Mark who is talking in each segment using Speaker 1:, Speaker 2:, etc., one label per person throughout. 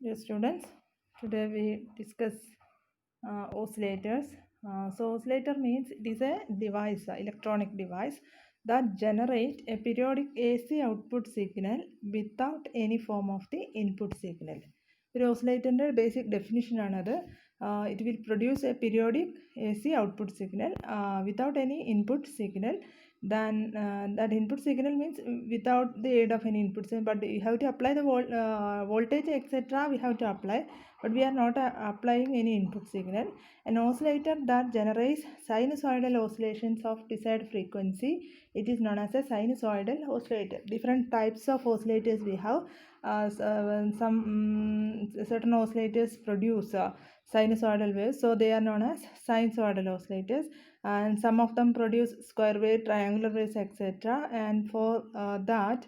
Speaker 1: Dear students, today we discuss oscillators. So oscillator means it is a device, electronic device that generate a periodic AC output signal without any form of the input signal. ഒരു ഓസിലേറ്ററിൻ്റെ basic ഡെഫിനിഷനാണത്. It will produce a periodic AC output signal without any input signal. Then that input signal means without the aid of any input signal, but you have to apply the voltage etc. We have to apply, but we are not applying any input signal. An oscillator that generates sinusoidal oscillations of desired frequency, it is known as a sinusoidal oscillator. Different types of oscillators we have. Some certain oscillators produce sinusoidal waves, so they are known as sinusoidal oscillators, and some of them produce square wave, triangular waves etc. And for that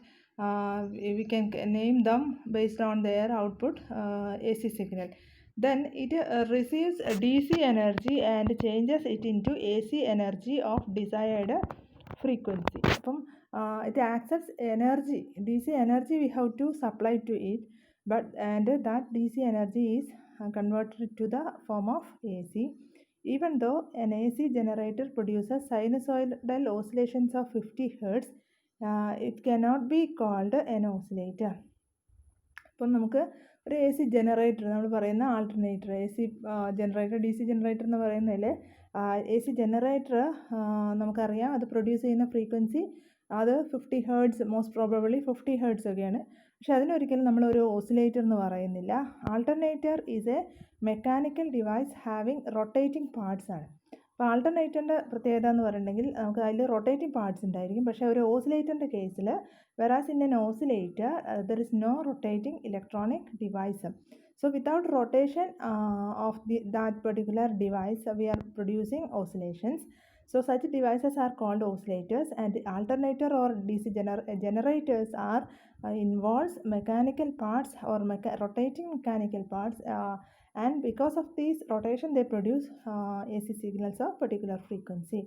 Speaker 1: we can name them based on their output AC signal. Then it receives DC energy and changes it into AC energy of desired frequency. It accepts energy, DC energy we have to supply to it, and that DC energy is converted to the form of AC. Even though an AC generator produces sinusoidal oscillations of 50 Hz, it cannot be called an oscillator. അപ്പം നമുക്ക് ഒരു AC generator, നമ്മൾ പറയുന്ന alternator, AC generator, DC generator എന്ന് പറയുന്നതിൽ AC generator നമുക്കറിയാം അത് produce ചെയ്യുന്ന ഫ്രീക്വൻസി അത് 50 Hz, മോസ്റ്റ് പ്രോബബിളി 50 Hz ഒക്കെയാണ്. പക്ഷെ അതിനൊരിക്കലും നമ്മളൊരു ഓസിലേറ്റർ എന്ന് പറയുന്നില്ല. Alternator is A mechanical device having rotating parts ആണ്. അപ്പോൾ ആൾട്ടർനേറ്ററിൻ്റെ പ്രത്യേകത എന്ന് പറഞ്ഞിട്ടുണ്ടെങ്കിൽ നമുക്ക് അതിൽ റൊട്ടേറ്റിംഗ് പാർട്സ് ഉണ്ടായിരിക്കും. പക്ഷേ ഒരു ഓസിലേറ്ററിൻ്റെ കേസിൽ whereas in an oscillator there is no rotating electronic device. So without rotation of that particular device we are producing oscillations. So such devices are called oscillators, and the alternator or DC generators are involves mechanical parts or rotating mechanical parts, and because of this rotation they produce AC signals of particular frequency.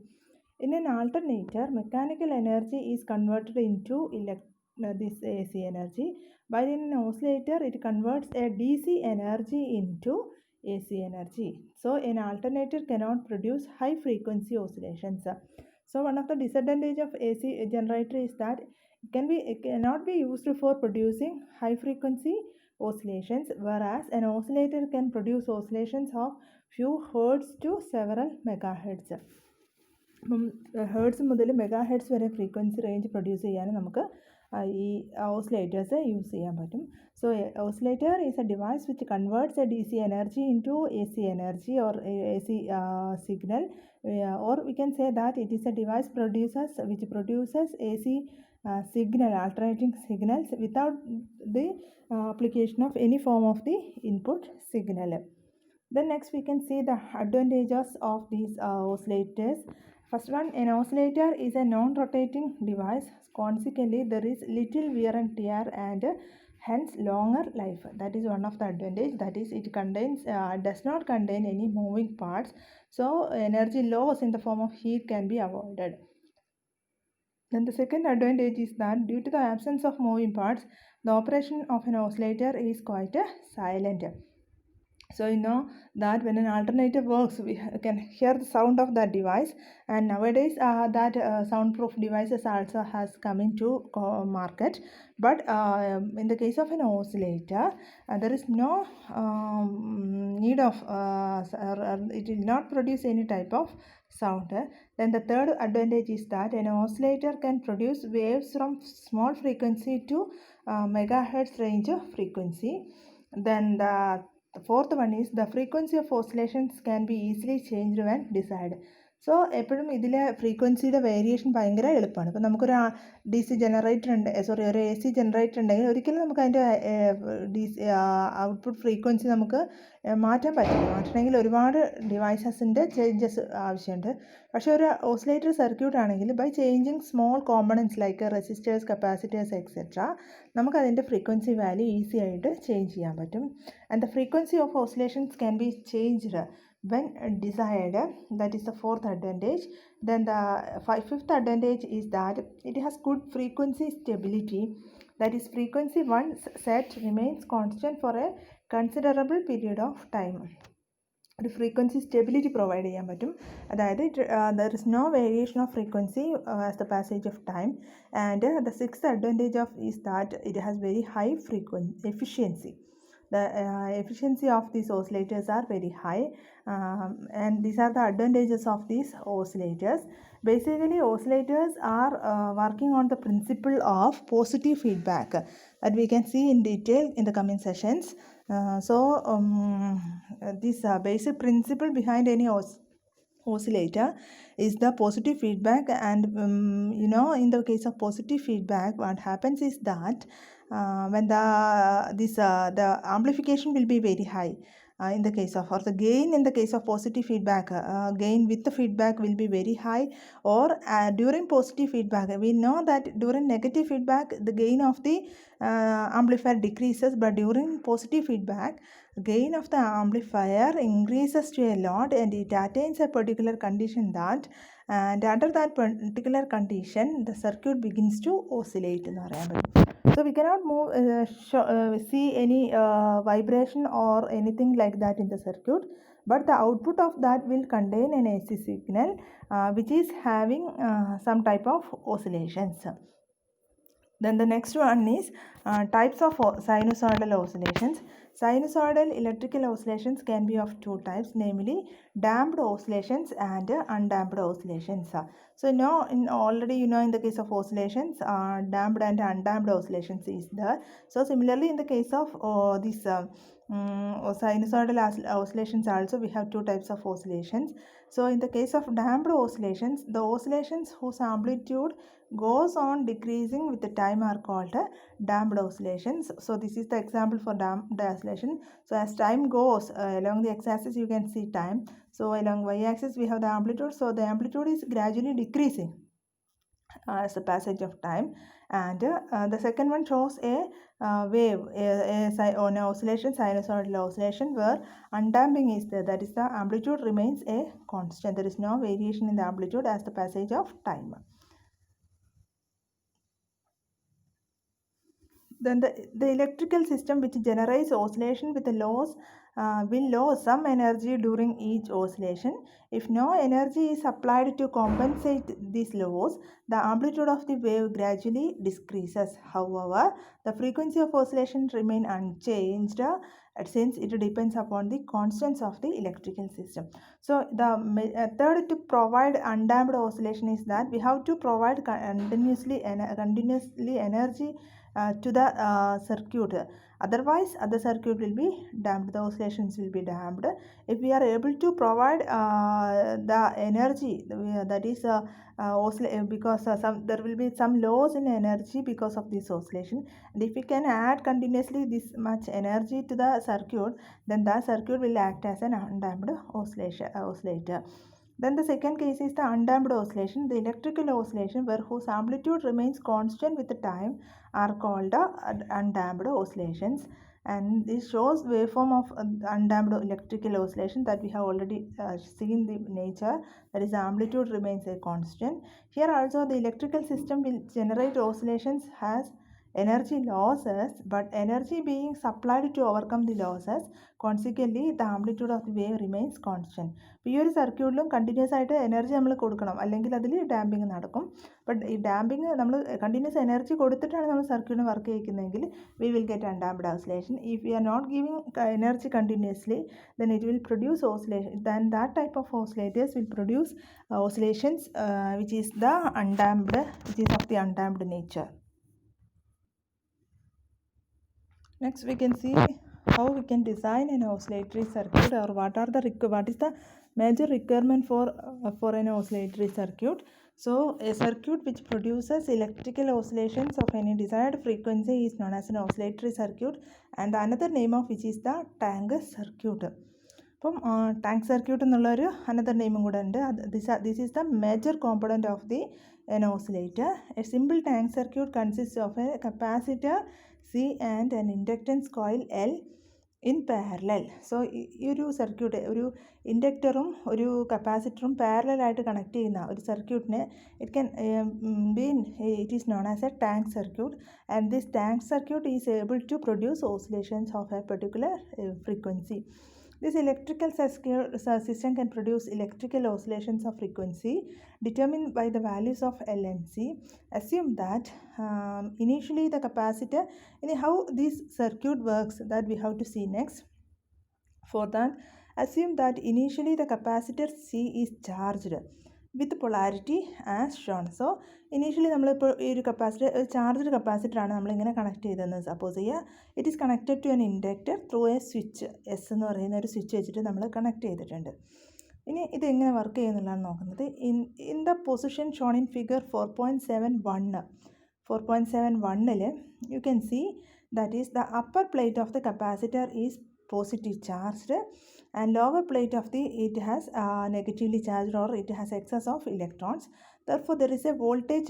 Speaker 1: In an alternator, mechanical energy is converted into this AC energy, while in an oscillator it converts a DC energy into AC energy. So an alternator cannot produce high frequency oscillations. So one of the disadvantage of AC generator is that it cannot be used for producing high frequency oscillations, whereas an oscillator can produce oscillations of few hertz to several megahertz. അപ്പം hertz മുതൽ mega hertz വരെ frequency range produce ചെയ്യാൻ നമുക്ക് ഈ oscillators use ചെയ്യാൻ പറ്റും. So oscillator is A device which converts A DC energy into AC energy or AC signal, or we can say that it is a device which produces AC signal, alternating signals without the application of any form of the input signal. Then next we can see the advantages of these oscillators. First one, an oscillator is a non-rotating device. Consequently, there is little wear and tear and hence longer life. That is one of the advantage. That is, it does not contain any moving parts. So energy loss in the form of heat can be avoided. Then the second advantage is that due to the absence of moving parts, the operation of an oscillator is quite silent. So you know that when an alternator works, we can hear the sound of that device, and nowadays that soundproof devices also has come into market. But in the case of an oscillator, there is no need of it will not produce any type of sound. Then the third advantage is that an oscillator can produce waves from small frequency to megahertz range of frequency. Then the fourth one is the frequency of oscillations can be easily changed when desired. So എപ്പോഴും ഇതിലെ ഫ്രീക്വൻസിയുടെ variation ഭയങ്കര എളുപ്പമാണ്. ഇപ്പോൾ നമുക്കൊരു DC generator ഉണ്ട്, ഒരു AC generator ഉണ്ടെങ്കിൽ ഒരിക്കലും നമുക്ക് അതിൻ്റെ DC ഔട്ട്പുട്ട് ഫ്രീക്വൻസി നമുക്ക് മാറ്റാൻ പറ്റില്ല. മാറ്റണമെങ്കിൽ ഒരുപാട് ഡിവൈസസിൻ്റെ ചേഞ്ചസ് ആവശ്യമുണ്ട്. പക്ഷേ ഒരു ഓസിലേറ്റർ സർക്യൂട്ട് ആണെങ്കിൽ by changing small components like resistors, capacitors etcetera നമുക്കതിൻ്റെ ഫ്രീക്വൻസി വാല്യൂ ഈസി ആയിട്ട് ചേഞ്ച് ചെയ്യാൻ പറ്റും. And the frequency of oscillations can be changed when desired. That is the fourth advantage. Then the fifth advantage is that it has good frequency stability. that is frequency once set remains constant for a considerable period of time. ഒരു frequency stability provide ചെയ്യാൻ പറ്റും. അതായത് there is no variation of frequency as the passage of time. And the sixth advantage of is that it has very high efficiency. The efficiency of these oscillators are very high, and these are the advantages of these oscillators. Basically, oscillators are working on the principle of positive feedback that we can see in detail in the coming sessions. This basic principle behind any oscillator is the positive feedback, and in the case of positive feedback, what happens is that when the amplification will be very high in the case of, or the gain in the case of positive feedback, gain with the feedback will be very high, or during positive feedback we know that during negative feedback the gain of the amplifier decreases, but during positive feedback gain of the amplifier increases to a lot, and it attains a particular condition that, and under that particular condition the circuit begins to oscillate എന്ന് പറയാൻ പറ്റും. So we cannot see any vibration or anything like that in the circuit, but the output of that will contain an AC signal which is having some type of oscillations. Then the next one is types of sinusoidal oscillations. Sinusoidal electrical oscillations can be of two types, namely damped oscillations and undamped oscillations. So now already in the case of oscillations, damped and undamped oscillations is there. So similarly in the case of this sinusoidal oscillations also we have two types of oscillations. So in the case of damped oscillations, the oscillations whose amplitude goes on decreasing with the time are called damped oscillations. So this is the example for damped oscillation. So as time goes along the x-axis you can see time. So along y-axis we have the amplitude. So the amplitude is gradually decreasing as the passage of time. And the second one shows a wave, on an oscillation, sinusoidal oscillation, where undamping is there. That is, the amplitude remains a constant. There is no variation in the amplitude as the passage of time. Then the electrical system which generates oscillation with a loss will lose some energy during each oscillation. If no energy is applied to compensate this loss, the amplitude of the wave gradually decreases. However, the frequency of oscillation remain unchanged since it depends upon the constants of the electrical system. So the method to provide undamped oscillation is that we have to provide continuously energy to the circuit. Otherwise the circuit will be damped, the oscillations will be damped. If we are able to provide the energy, that is because there will be some loss in energy because of this oscillation, and if we can add continuously this much energy to the circuit, then the circuit will act as an undamped oscillator. Then the second case is the undamped oscillation. The electrical oscillation where whose amplitude remains constant with the time are called undamped oscillations. And this shows waveform of undamped electrical oscillation that we have already seen the nature, that is the amplitude remains a constant. Here also the electrical system will generate oscillations as energy losses, but energy being supplied to overcome the losses, consequently the amplitude of the wave remains constant. ഈ ഒരു സർക്യൂട്ടിലും continuous ആയിട്ട് energy നമ്മൾ കൊടുക്കണം, അല്ലെങ്കിൽ അതിൽ damping നടക്കും. But ഈ ഡാമ്പിങ് നമ്മൾ കണ്ടിന്യൂസ് എനർജി കൊടുത്തിട്ടാണ് നമ്മൾ സർക്യൂട്ടിന് വർക്ക് ചെയ്യിക്കുന്നതെങ്കിൽ we will get undamped oscillation. If you are not giving energy continuously then it will produce oscillation. Then that type of oscillators will produce oscillations which is the undamped, which is of the undamped nature. Next we can see how we can design an oscillatory circuit, or what is the major requirement for an oscillatory circuit. So a circuit which produces electrical oscillations of any desired frequency is known as an oscillatory circuit, and the another name of which is the tank circuit. അപ്പം tank circuit എന്നുള്ളൊരു another നെയിമും കൂടെ ഉണ്ട്. This is the major component of the an oscillator. A simple tank circuit consists of a capacitor C and an inductance coil L. In parallel. So ഈ ഒരു circuit ഒരു ഇൻഡക്ടറും ഒരു കപ്പാസിറ്ററും പാരലലായിട്ട് കണക്ട് ചെയ്യുന്ന ഒരു സർക്യൂട്ടിനെ it is known as a tank circuit, and this tank circuit is able to produce oscillations of a particular frequency. This electrical system can produce electrical oscillations of frequency determined by the values of L and C. Assume that initially the capacitor, how this circuit works, that we have to see next. For that, assume that initially the capacitor C is charged with polarity as shown. So initially നമ്മളിപ്പോൾ ഈ ഒരു capacitor charged കപ്പാസിറ്ററാണ് നമ്മളിങ്ങനെ connect ചെയ്തതെന്ന് suppose ചെയ്യുക. It is connected to an inductor through a switch. S എന്ന് പറയുന്ന ഒരു switch വെച്ചിട്ട് നമ്മൾ കണക്ട് ചെയ്തിട്ടുണ്ട്. ഇനി ഇത് എങ്ങനെ വർക്ക് ചെയ്യുന്നുള്ളതാണ് നോക്കുന്നത്. In the position shown in figure 4.71 you can see that is the upper plate of the capacitor is positive charged and lower plate of it has negatively charged, or it has excess of electrons. Therefore there is a voltage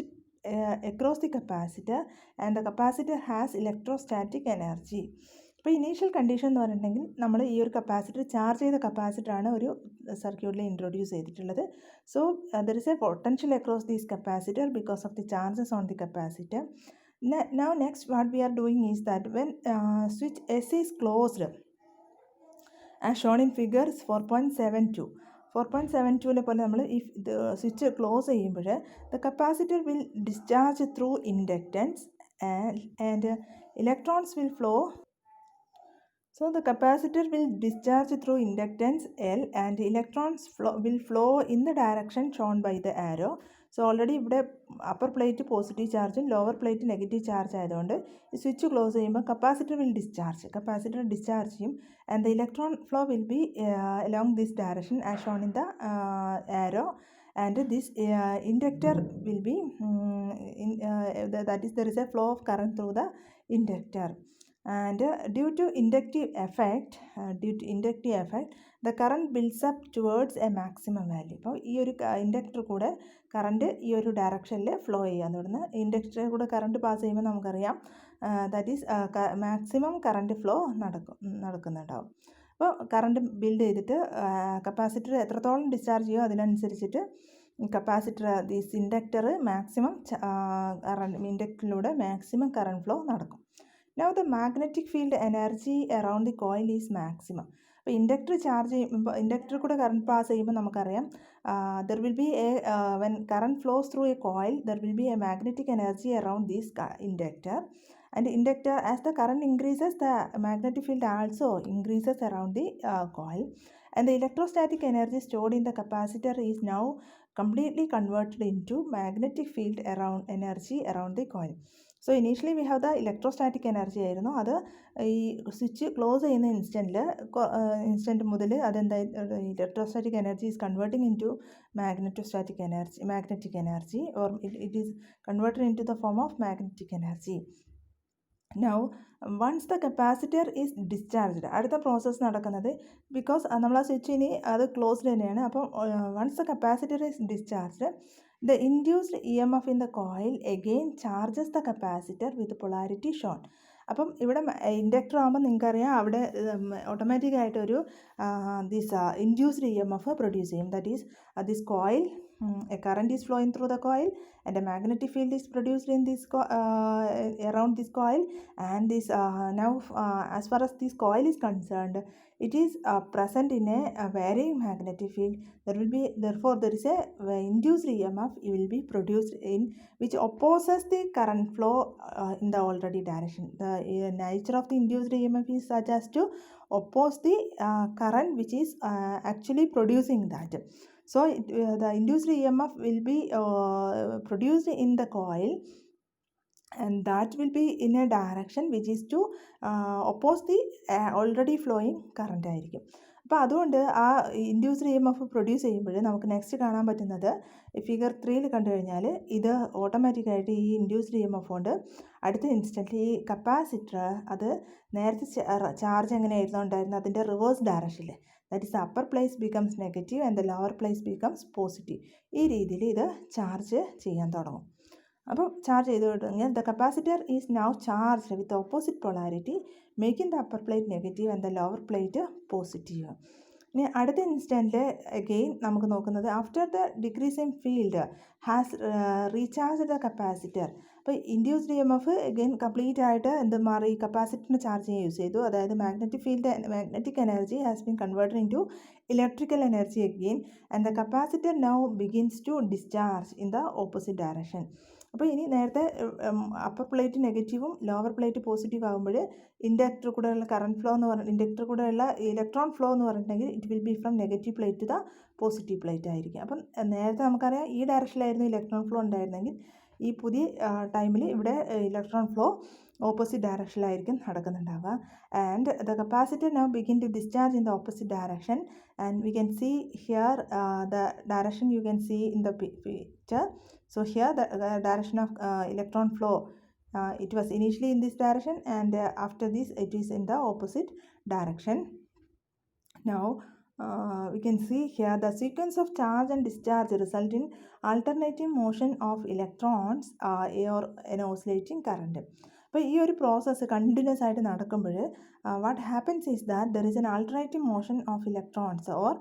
Speaker 1: across the capacitor and the capacitor has electrostatic energy. അപ്പോൾ initial condition എന്ന് പറഞ്ഞിട്ടുണ്ടെങ്കിൽ നമ്മൾ ഈ ഒരു capacitor charge ചെയ്ത കപ്പാസിറ്ററാണ് ഒരു സർക്യൂട്ടിൽ introduce ചെയ്തിട്ടുള്ളത്. So there is A potential across these capacitor because of the charges on the capacitor. Now next what we are doing is that when switch S is closed as shown in figures 4.72 പോലെ നമ്മൾ ഈ switch close ചെയ്യുമ്പോൾ the capacitor will discharge through inductance and electrons will flow. So the capacitor will discharge through inductance L and electrons will flow in the direction shown by the arrow. So already ഇവിടെ upper plate positive ചാർജും lower plate negative charge ആയതുകൊണ്ട് ഈ switch close ചെയ്യുമ്പോൾ capacitor discharge ചെയ്യും and the electron flow will be along this direction as shown in the arrow, and this inductor will be that is there is a flow of current through the inductor. And due to inductive effect the current builds up towards a maximum value. അപ്പോൾ ഈ ഒരു inductor കൂടെ current ഈ ഒരു ഡയറക്ഷനിൽ flow ചെയ്യാൻ തുടങ്ങുന്ന ഇൻഡക്ടറിൽ കൂടെ കറണ്ട് പാസ് ചെയ്യുമ്പോൾ നമുക്കറിയാം that is maximum current flow നടക്കുന്നുണ്ടാവും. അപ്പോൾ കറണ്ട് ബിൽഡ് ചെയ്തിട്ട് കപ്പാസിറ്റർ എത്രത്തോളം ഡിസ്ചാർജ് ചെയ്യുമോ അതിനനുസരിച്ചിട്ട് കപ്പാസിറ്റർ ദീസ് ഇൻഡക്ടർ മാക്സിമം ഇൻഡക്ടറിലൂടെ മാക്സിമം കറണ്ട് ഫ്ലോ നടക്കും. Now the magnetic field energy around the coil is maximum. അപ്പോൾ ഇൻഡക്ടർ ചാർജ് ചെയ്യുമ്പോൾ ഇൻഡക്ടർ കൂടെ കറണ്ട് പാസ് ചെയ്യുമ്പോൾ നമുക്കറിയാം there will be when current flows through a coil there will be a magnetic energy around this inductor, and inductor as the current increases the magnetic field also increases around the coil, and the electrostatic energy stored in the capacitor is now completely converted into magnetic field energy around the coil. So initially we have the electrostatic energy ആയിരുന്നു. അത് ഈ switch close ചെയ്യുന്ന instant മുതൽ അതെന്താ electrostatic energy is converting into magnetic energy or it is converted into the form of magnetic energy. Now once the capacitor is discharged, അടുത്ത process നടക്കുന്നത് because നമ്മൾ ആ സ്വിച്ച് ഇനി അത് closed തന്നെയാണ്. അപ്പം once the capacitor is discharged the induced EMF in the coil again charges the capacitor with polarity shown. അപ്പം ഇവിടെ ഇൻഡക്ടർ ആകുമ്പോൾ നിങ്ങൾക്കറിയാം അവിടെ ഓട്ടോമാറ്റിക്കായിട്ടൊരു ഇൻഡ്യൂസ്ഡ് EMF പ്രൊഡ്യൂസ് ചെയ്യും. That is this coil a current is flowing through the coil and a magnetic field is produced in this around this coil, and this now as far as this coil is concerned it is present in a varying magnetic field. Therefore there is a induced EMF will be produced in which opposes the current flow in the already direction. The nature of the induced EMF is such as to oppose the current which is actually producing that. So the induced EMF will be produced in the coil, and that will be in a direction which is to oppose the already flowing current ആയിരിക്കും. അപ്പോൾ അതുകൊണ്ട് ആ induced EMF produce ചെയ്യുമ്പോൾ നമുക്ക് next കാണാൻ പറ്റുന്നത് figure 3 കണ്ടു കഴിഞ്ഞാൽ ഇത് ഓട്ടോമാറ്റിക്കായിട്ട് ഈ ഇൻഡ്യൂസ്ഡ് EMF കൊണ്ട് അടുത്ത ഇൻസ്റ്റൻറ്റിൽ ഈ കപ്പാസിറ്റർ അത് നേരത്തെ ചാർജ് എങ്ങനെയായിരുന്നു ഉണ്ടായിരുന്നത് അതിൻ്റെ റിവേഴ്സ് ഡയറക്ഷനിൽ, that is the upper place becomes negative and the lower place becomes positive. ഈ രീതിയിൽ ഇത് ചാർജ് ചെയ്യാൻ തുടങ്ങും. അപ്പോൾ ചാർജ് ചെയ്ത് കഴിഞ്ഞാൽ the capacitor is now charged with opposite polarity making the upper plate negative and the lower plate positive. ഇനി അടുത്ത ഇൻസ്റ്റൻറ്റിൽ അഗെയിൻ നമുക്ക് നോക്കുന്നത് after the decreasing field has recharge the capacitor. അപ്പോൾ ഇൻഡ്യൂസ്ഡ് EMF അഗെയിൻ കംപ്ലീറ്റ് ആയിട്ട് എന്ത് മാറി, കപ്പാസിറ്ററിന് ചാർജ് ചെയ്യാൻ യൂസ് ചെയ്തു. അതായത് magnetic energy has been converted into electrical energy again and the capacitor now begins to discharge in the opposite direction. അപ്പോൾ ഇനി നേരത്തെ അപ്പർ പ്ലേറ്റ് നെഗറ്റീവും ലോവർ പ്ലേറ്റ് പോസിറ്റീവ് ആകുമ്പോൾ ഇൻഡക്ടർ കൂടെയുള്ള കറണ്ട് ഫ്ലോ എന്ന് പറഞ്ഞാൽ ഇൻഡക്ടർ കൂടെയുള്ള ഇലക്ട്രോൺ ഫ്ലോ എന്ന് പറഞ്ഞിട്ടുണ്ടെങ്കിൽ it will be from negative plate to the positive plate ആയിരിക്കും. അപ്പം നേരത്തെ നമുക്കറിയാം ഈ ഡയറക്ഷനിലായിരുന്നു ഇലക്ട്രോൺ ഫ്ലോ ഉണ്ടായിരുന്നെങ്കിൽ ഈ പുതിയ ടൈമിൽ ഇവിടെ ഇലക്ട്രോൺ ഫ്ലോ ഓപ്പോസിറ്റ് ഡയറക്ഷനിലായിരിക്കും നടക്കുന്നുണ്ടാവുക. And the capacitor now begin to discharge in the opposite direction and we can see here the direction you can see in the picture. So here the direction of electron flow, it was initially in this direction and after this it is in the opposite direction. Now we can see here the sequence of charge and discharge result in alternating motion of electrons or an oscillating current. അപ്പോൾ ഈ ഒരു process continuous ആയിട്ട് നടക്കുമ്പോൾ what happens is that there is an alternative motion of electrons or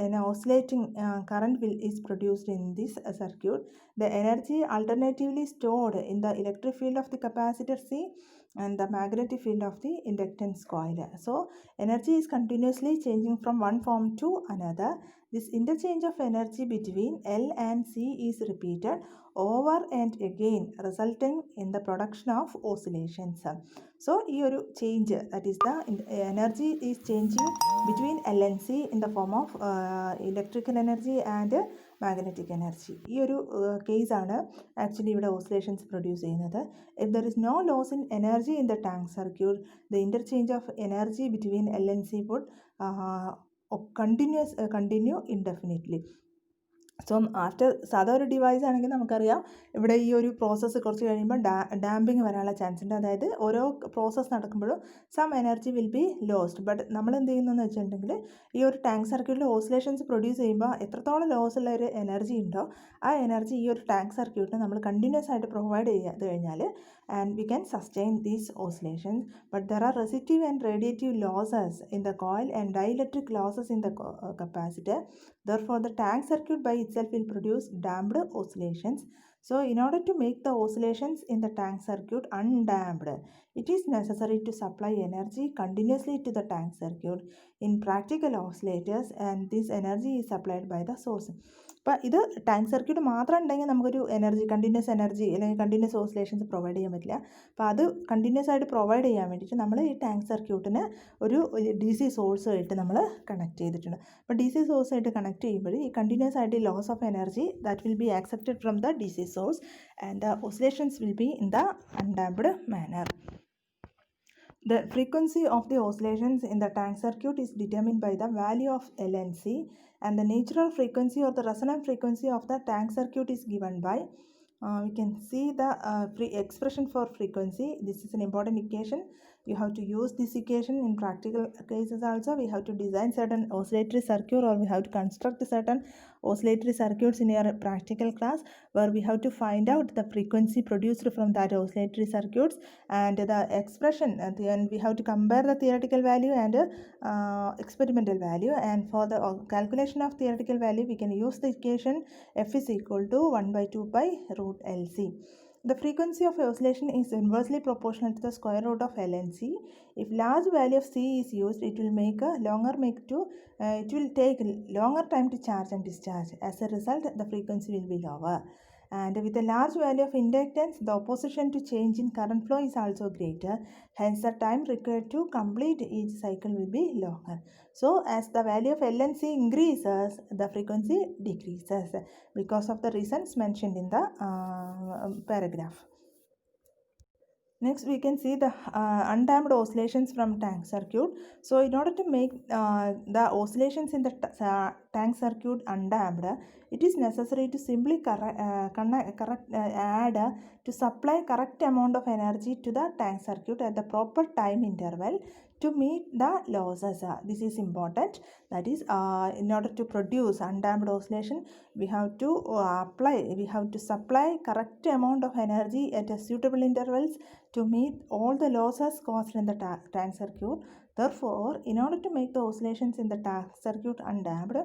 Speaker 1: an oscillating current is produced in this circuit. The energy alternatively stored in the electric field of the capacitor C and the magnetic field of the inductance coil. So energy is continuously changing from one form to another. This interchange of energy between L and C is repeated over and again, resulting in the production of oscillations. So ഈ ഒരു change, that is the energy is changing between L and C in the form of electrical energy and magnetic energy. ഈ ഒരു കേസാണ് actually ഇവിടെ oscillations produce ചെയ്യുന്നത്. If there is no loss in energy in the tank circuit, the interchange of energy between L and C would continue indefinitely. So after സാധാ ഒരു device ആണെങ്കിൽ നമുക്കറിയാം ഇവിടെ ഈ ഒരു പ്രോസസ്സ് കുറച്ച് കഴിയുമ്പോൾ ഡാമ്പിങ് വരാനുള്ള ചാൻസ് ഉണ്ട്. അതായത് ഓരോ പ്രോസസ്സ് നടക്കുമ്പോഴും some energy will be lost. But നമ്മൾ എന്ത് ചെയ്യുന്നതെന്ന് വെച്ചിട്ടുണ്ടെങ്കിൽ ഈ ഒരു ടാങ്ക് സർക്യൂട്ടിൽ ഓസിലേഷൻസ് പ്രൊഡ്യൂസ് ചെയ്യുമ്പോൾ എത്രത്തോളം ലോസ് ഉള്ള ഒരു എനർജി ഉണ്ടോ ആ എനർജി ഈ ഒരു ടാങ്ക് സർക്യൂട്ടിന് നമ്മൾ കണ്ടിന്യൂസ് ആയിട്ട് പ്രൊവൈഡ് ചെയ്ത് കഴിഞ്ഞാൽ and we can sustain these oscillations. But there are resistive and radiative losses in the coil and dielectric losses in the capacitor. Therefore the tank circuit by itself will produce damped oscillations. So in order to make the oscillations in the tank circuit undamped, it is necessary to supply energy continuously to the tank circuit in practical oscillators, and this energy is supplied by the source. അപ്പോൾ ഇത് tank circuit മാത്രം ഉണ്ടെങ്കിൽ നമുക്കൊരു continuous energy അല്ലെങ്കിൽ continuous oscillations provide ചെയ്യാൻ പറ്റില്ല. അപ്പോൾ അത് കണ്ടിന്യൂസ് ആയിട്ട് പ്രൊവൈഡ് ചെയ്യാൻ വേണ്ടിയിട്ട് നമ്മൾ ഈ ടാങ്ക് സർക്യൂട്ടിന് ഒരു DC സോഴ്സുമായിട്ട് നമ്മൾ കണക്ട് ചെയ്തിട്ടുണ്ട്. അപ്പോൾ DC സോഴ്സായിട്ട് കണക്ട് ചെയ്യുമ്പോൾ ഈ കണ്ടിന്യൂസ് ആയിട്ട് loss of energy that will be accepted from the DC source and the oscillations will be in the undamped manner. The frequency of the oscillations in the tank circuit is determined by the value of L and C, and the natural frequency or the resonant frequency of the tank circuit is given by we can see the expression for frequency. This is an important equation. You have to use this equation in practical cases also. We have to design certain oscillatory circuit or we have to construct certain oscillatory circuits in your practical class where we have to find out the frequency produced from that oscillatory circuits and the expression, and then we have to compare the theoretical value and experimental value. And for the calculation of theoretical value we can use the equation F is equal to 1/2 pi root LC. The frequency of oscillation is inversely proportional to the square root of L and C. If large value of C is used, it will take longer time to charge and discharge. As a result, the frequency will be lower. And with a large value of inductance, the opposition to change in current flow is also greater. Hence, the time required to complete each cycle will be longer. So, as the value of L and C increases, the frequency decreases because of the reasons mentioned in the paragraph. Next, we can see the undamped oscillations from tank circuit. So, in order to make the oscillations in the tank circuit undamped, it is necessary to simply add to supply correct amount of energy to the tank circuit at the proper time interval to meet the losses. This is important. That is, in order to produce undamped oscillation, we have to supply correct amount of energy at a suitable intervals to meet all the losses caused in the tank circuit. Therefore, in order to make the oscillations in the tank circuit undamped,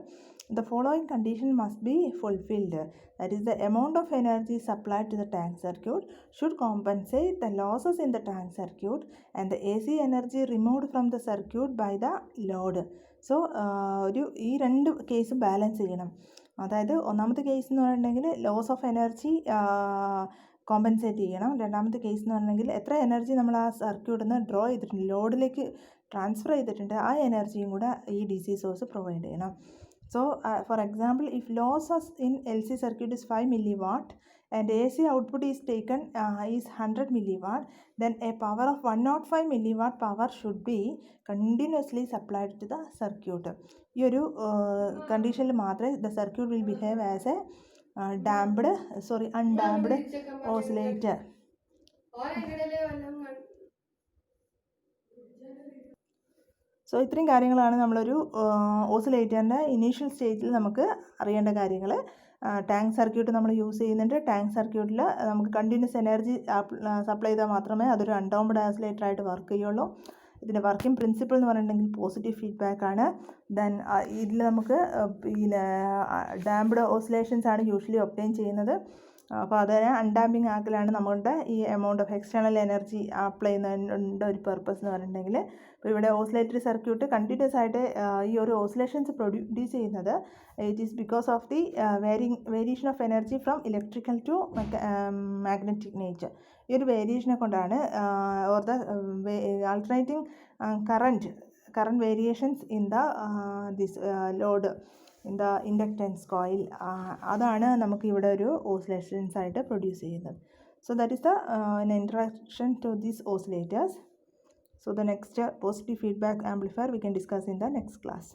Speaker 1: the following condition must be fulfilled. That is, the amount of energy supplied to the tank circuit should compensate the losses in the tank circuit and the AC energy removed from the circuit by the load. So ഈ രണ്ട് കേസും balance ചെയ്യണം. അതായത് ഒന്നാമത്തെ case എന്ന് പറഞ്ഞിട്ടുണ്ടെങ്കിൽ loss of energy compensate ചെയ്യണം. രണ്ടാമത്തെ കേസ് എന്ന് പറഞ്ഞിട്ടുണ്ടെങ്കിൽ എത്ര എനർജി നമ്മൾ ആ സർക്യൂട്ടിൽ നിന്ന് ഡ്രോ ചെയ്തിട്ടുണ്ട്, ലോഡിലേക്ക് ട്രാൻസ്ഫർ ചെയ്തിട്ടുണ്ട്, ആ എനർജിയും കൂടെ ഈ ഡി സി സോഴ്സ് പ്രൊവൈഡ് ചെയ്യണം. So, for example, if losses in LC circuit is 5 milliwatt and AC output is taken is 100 milliwatt, then a power of 105 milliwatt power should be continuously supplied to the circuit. ഈ ഒരു കണ്ടീഷനിൽ മാത്രമേ the circuit will behave as a undamped oscillator. So ഇത്രയും കാര്യങ്ങളാണ് നമ്മളൊരു ഓസിലേറ്ററിൻ്റെ initial സ്റ്റേജിൽ നമുക്ക് അറിയേണ്ട കാര്യങ്ങൾ. ടാങ്ക് സർക്യൂട്ട് നമ്മൾ യൂസ് ചെയ്യുന്നുണ്ട്. ടാങ്ക് സർക്യൂട്ടിൽ നമുക്ക് കണ്ടിന്യൂസ് എനർജി സപ്ലൈ ചെയ്താൽ മാത്രമേ അതൊരു അൺഡാംപ്ഡ് ഓസിലേറ്റർ ആയിട്ട് വർക്ക് ചെയ്യുള്ളൂ. ഇതിൻ്റെ വർക്കിംഗ് പ്രിൻസിപ്പിൾ എന്ന് പറഞ്ഞിട്ടുണ്ടെങ്കിൽ പോസിറ്റീവ് ഫീഡ്ബാക്ക് ആണ്. ദെൻ ഇതിൽ നമുക്ക് പിന്നെ ഡാംപ്ഡ് ഓസിലേഷൻസ് ആണ് യൂഷ്വലി ഒബ്റ്റെയിൻ ചെയ്യുന്നത്. അപ്പോൾ അതിനെ അൺഡാമ്പിങ് ആക്കലാണ് നമ്മളുടെ ഈ amount of external energy apply ചെയ്യുന്നതിൻ്റെ ഒരു പർപ്പസ് എന്ന് പറഞ്ഞിട്ടുണ്ടെങ്കിൽ. അപ്പോൾ ഇവിടെ ഓസിലേറ്ററി സർക്യൂട്ട് കണ്ടിന്യൂസ് ആയിട്ട് ഈ ഒരു ഓസിലേഷൻസ് പ്രൊഡ്യൂസ് ചെയ്യുന്നത് it is because of the variation of energy from electrical to magnetic nature. ഈ ഒരു വേരിയേഷനെ കൊണ്ടാണ് or the alternating current variations in the this load in the inductance coil, അതാണ് നമുക്ക് ഇവിടെ ഒരു ഓസിലേഷൻസ് ആയിട്ട് പ്രൊഡ്യൂസ് ചെയ്യുന്നത്. So that is the introduction to these oscillators. So the next positive feedback amplifier we can discuss in the next class.